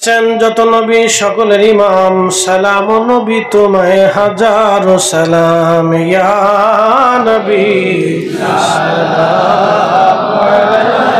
এসছেন যত নবী সকলের ইমাম, সালাম নবী তোমায় হাজারো সালাম, ইয়া নবী সালাম আলাইকা।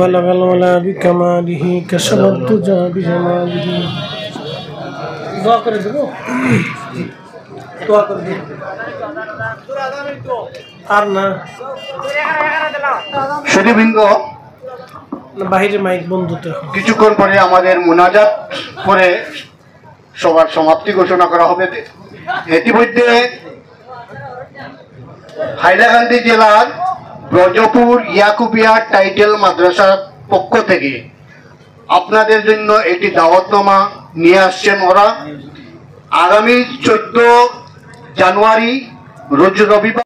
بلغ الولا بكماله كشف الدجى بجماله دعا করে দেব দোয়া করে দেব আর না সুধীবৃন্দ বাইরে মাইক বন্ধ তো কিছুক্ষণ পরে আমাদের মুনাজাত করে সবার সমাপ্তি ঘোষণা করা হবে। ইতিমধ্যে হাইলাকান্দি জেলার ব্রজপুর ইয়াকুবিয়া টাইটেল মাদ্রাসার পক্ষ থেকে আপনাদের জন্য একটি দাওয়াতনামা নিয়ে আসছেন ওরা। আগামী 14 জানুয়ারি রোজ রবিবার